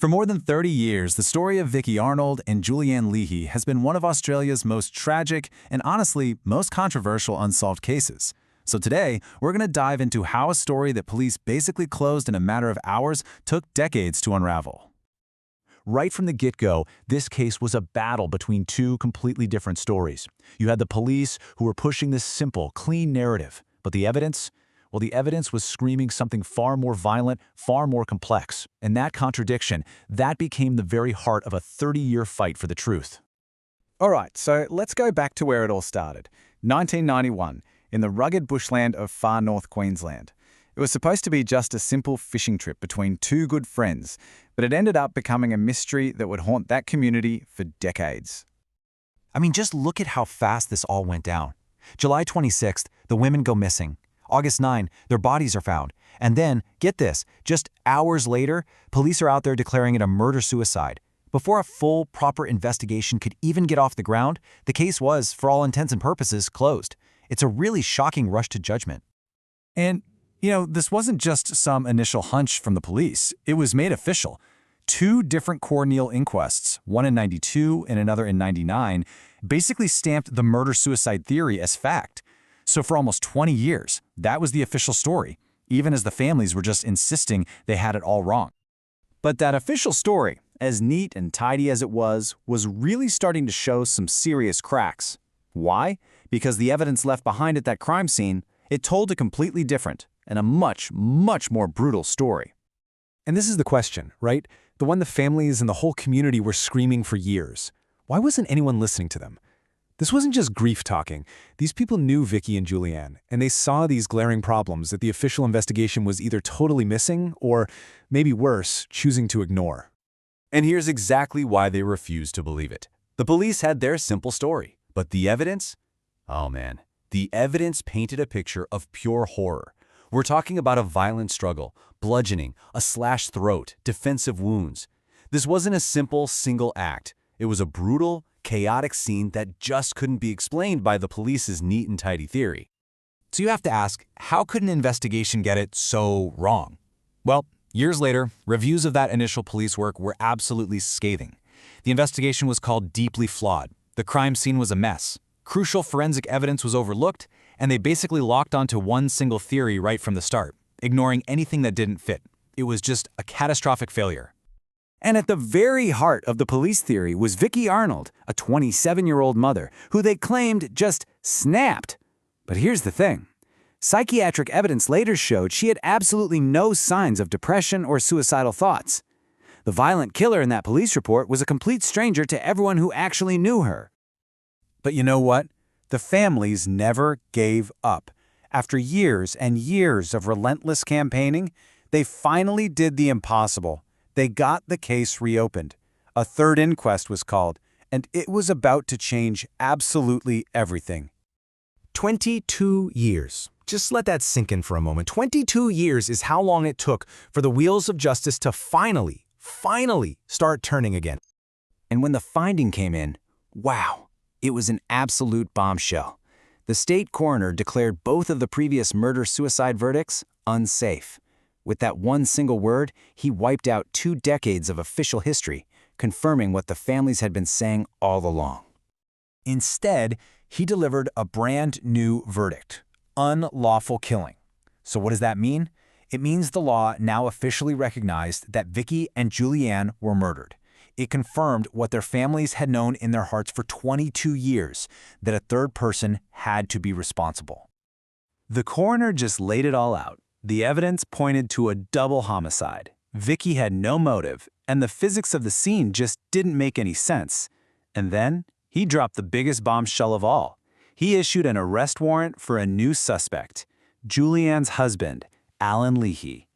For more than 30 years, the story of Vicki Arnold and Julianne Leahy has been one of Australia's most tragic and honestly most controversial unsolved cases. So today, we're going to dive into how a story that police basically closed in a matter of hours took decades to unravel. Right from the get-go, this case was a battle between two completely different stories. You had the police who were pushing this simple, clean narrative, but the evidence? Well, the evidence was screaming something far more violent, far more complex. And that contradiction, that became the very heart of a 30-year fight for the truth. All right, so let's go back to where it all started. 1991, in the rugged bushland of Far North Queensland. It was supposed to be just a simple fishing trip between two good friends, but it ended up becoming a mystery that would haunt that community for decades. I mean, just look at how fast this all went down. July 26th, the women go missing. August 9, their bodies are found. And then, get this, just hours later, police are out there declaring it a murder-suicide. Before a full, proper investigation could even get off the ground, the case was, for all intents and purposes, closed. It's a really shocking rush to judgment. And, this wasn't just some initial hunch from the police. It was made official. Two different corneal inquests, one in '92 and another in '99, basically stamped the murder-suicide theory as fact. So for almost 20 years, that was the official story, even as the families were just insisting they had it all wrong. But that official story, as neat and tidy as it was really starting to show some serious cracks. Why? Because the evidence left behind at that crime scene, it told a completely different and a much, much more brutal story. And this is the question, right? The one the families and the whole community were screaming for years. Why wasn't anyone listening to them? This wasn't just grief talking. These people knew Vicki and Julianne, and they saw these glaring problems that the official investigation was either totally missing or, maybe worse, choosing to ignore. And here's exactly why they refused to believe it. The police had their simple story, but the evidence? Oh man, the evidence painted a picture of pure horror. We're talking about a violent struggle, bludgeoning, a slashed throat, defensive wounds. This wasn't a simple, single act. It was a brutal, chaotic scene that just couldn't be explained by the police's neat and tidy theory. So you have to ask, how could an investigation get it so wrong? Well, years later, reviews of that initial police work were absolutely scathing. The investigation was called deeply flawed. The crime scene was a mess. Crucial forensic evidence was overlooked, and they basically locked onto one single theory right from the start, ignoring anything that didn't fit. It was just a catastrophic failure. And at the very heart of the police theory was Vicki Arnold, a 27-year-old mother, who they claimed just snapped. But here's the thing. Psychiatric evidence later showed she had absolutely no signs of depression or suicidal thoughts. The violent killer in that police report was a complete stranger to everyone who actually knew her. But you know what? The families never gave up. After years and years of relentless campaigning, they finally did the impossible. They got the case reopened. A third inquest was called, and it was about to change absolutely everything. 22 years. Just let that sink in for a moment. 22 years is how long it took for the wheels of justice to finally start turning again. And when the finding came in, wow, it was an absolute bombshell. The state coroner declared both of the previous murder-suicide verdicts unsafe. With that one single word, he wiped out 2 decades of official history, confirming what the families had been saying all along. Instead, he delivered a brand new verdict: unlawful killing. So what does that mean? It means the law now officially recognized that Vicki and Julianne were murdered. It confirmed what their families had known in their hearts for 22 years, that a third person had to be responsible. The coroner just laid it all out. The evidence pointed to a double homicide. Vicki had no motive, and the physics of the scene just didn't make any sense. And then, he dropped the biggest bombshell of all. He issued an arrest warrant for a new suspect, Julianne's husband, Alan Leahy.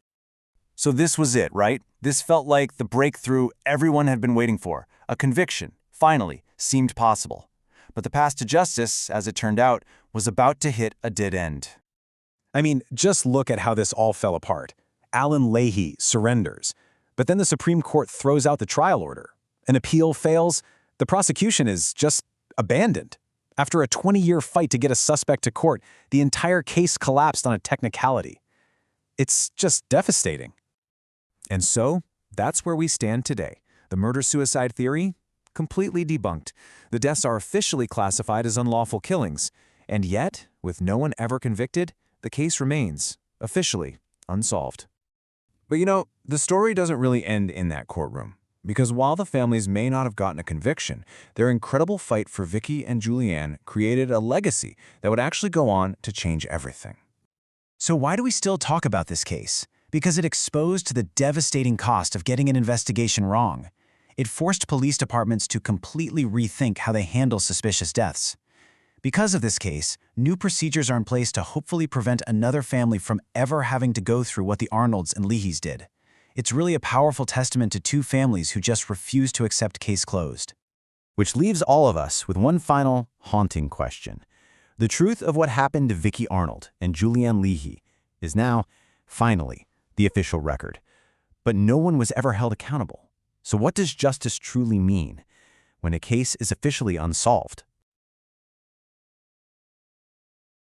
So this was it, right? This felt like the breakthrough everyone had been waiting for. A conviction, finally, seemed possible. But the path to justice, as it turned out, was about to hit a dead end. I mean, just look at how this all fell apart. Alan Leahy surrenders, but then the Supreme Court throws out the trial order. An appeal fails, the prosecution is just abandoned. After a 20-year fight to get a suspect to court, the entire case collapsed on a technicality. It's just devastating. And so, that's where we stand today. The murder-suicide theory? Completely debunked. The deaths are officially classified as unlawful killings. And yet, with no one ever convicted, the case remains, officially, unsolved. But the story doesn't really end in that courtroom. Because while the families may not have gotten a conviction, their incredible fight for Vicki and Julianne created a legacy that would actually go on to change everything. So why do we still talk about this case? Because it exposed the devastating cost of getting an investigation wrong. It forced police departments to completely rethink how they handle suspicious deaths. Because of this case, new procedures are in place to hopefully prevent another family from ever having to go through what the Arnolds and Leahys did. It's really a powerful testament to two families who just refused to accept case closed. Which leaves all of us with one final, haunting question. The truth of what happened to Vicki Arnold and Julianne Leahy is now, finally, the official record. But no one was ever held accountable. So what does justice truly mean when a case is officially unsolved?